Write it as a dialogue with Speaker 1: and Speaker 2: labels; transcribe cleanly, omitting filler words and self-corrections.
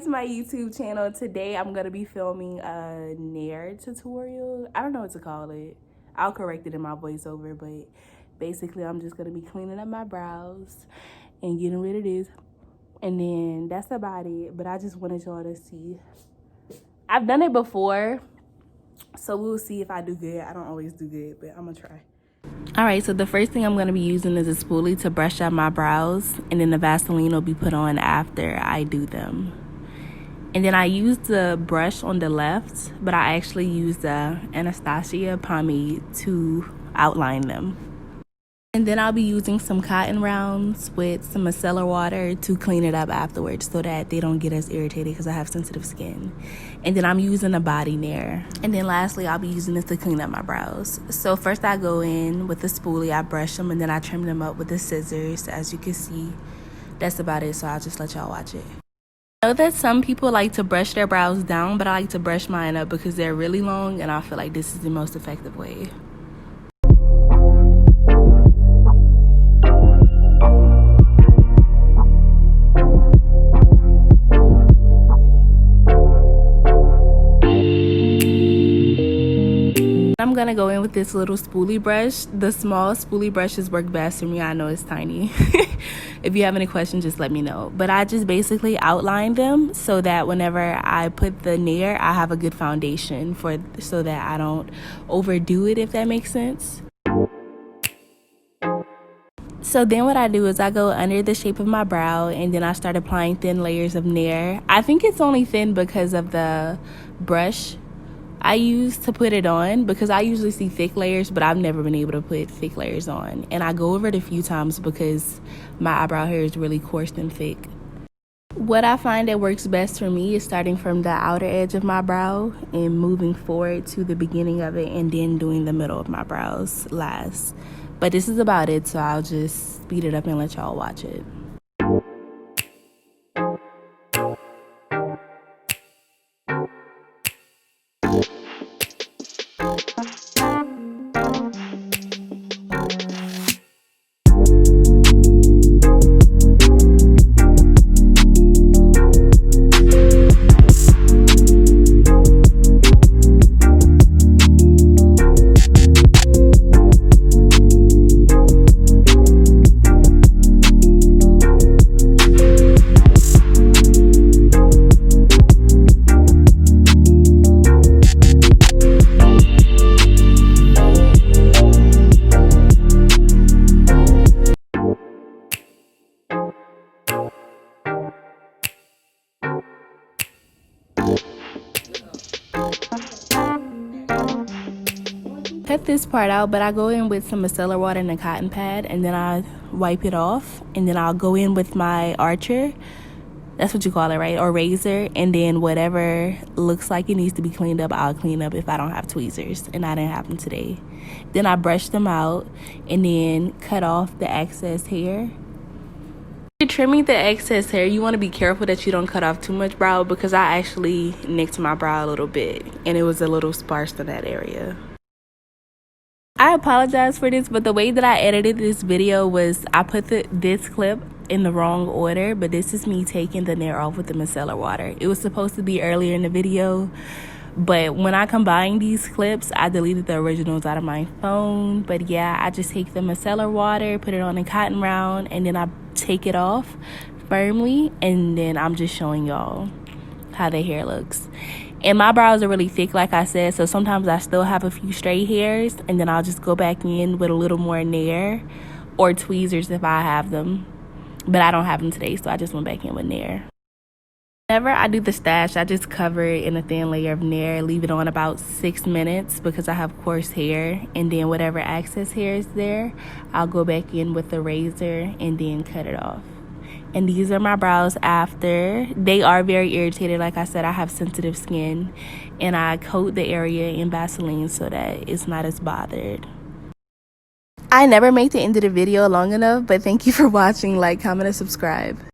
Speaker 1: to my YouTube channel. Today I'm gonna be filming a Nair tutorial. I don't know what to call it. I'll correct it in my voiceover, but basically I'm just gonna be cleaning up my brows and getting rid of this, and then that's about it. But I just wanted y'all to see. I've done it before, so we'll see if I do good. I don't always do good, but I'm gonna try. All right, so the first thing I'm going to be using is a spoolie to brush up my brows, and then the Vaseline will be put on after I do them. And then I use the brush on the left, but I actually use the Anastasia pomade to outline them. And then I'll be using some cotton rounds with some micellar water to clean it up afterwards so that they don't get as irritated because I have sensitive skin. And then I'm using a body Nair. And then lastly, I'll be using this to clean up my brows. So first I go in with the spoolie, I brush them, and then I trim them up with the scissors. As you can see, that's about it, so I'll just let y'all watch it. I know that some people like to brush their brows down, but I like to brush mine up because they're really long, and I feel like this is the most effective way. I'm gonna go in with this little spoolie brush. The small spoolie brushes work best for me. I know it's tiny. If you have any questions, just let me know. But I just basically outline them so that whenever I put the Nair, I have a good foundation so that I don't overdo it, if that makes sense. So then what I do is I go under the shape of my brow, and then I start applying thin layers of Nair. I think it's only thin because of the brush I use to put it on, because I usually see thick layers, but I've never been able to put thick layers on. And I go over it a few times because my eyebrow hair is really coarse and thick. What I find that works best for me is starting from the outer edge of my brow and moving forward to the beginning of it, and then doing the middle of my brows last. But this is about it, so I'll just speed it up and let y'all watch it. Cut this part out, but I go in with some micellar water and a cotton pad, and then I wipe it off, and then I'll go in with my archer, that's what you call it, right, or razor, and then whatever looks like it needs to be cleaned up, I'll clean up if I don't have tweezers, and I didn't have them today. Then I brush them out and then cut off the excess hair. When you're trimming the excess hair, you want to be careful that you don't cut off too much brow, because I actually nicked my brow a little bit and it was a little sparse in that area. I apologize for this, but the way that I edited this video was I put this clip in the wrong order, but this is me taking the Nair off with the micellar water. It was supposed to be earlier in the video, but when I combined these clips, I deleted the originals out of my phone. But yeah, I just take the micellar water, put it on a cotton round, and then I take it off firmly, and then I'm just showing y'all how the hair looks. And my brows are really thick, like I said, so sometimes I still have a few stray hairs, and then I'll just go back in with a little more Nair or tweezers if I have them. But I don't have them today, so I just went back in with Nair. Whenever I do the stash, I just cover it in a thin layer of Nair, leave it on about 6 minutes because I have coarse hair, and then whatever excess hair is there, I'll go back in with the razor and then cut it off. And these are my brows after. They are very irritated. Like I said, I have sensitive skin, and I coat the area in Vaseline so that it's not as bothered. I never make the end of the video long enough, but thank you for watching. Like, comment, and subscribe.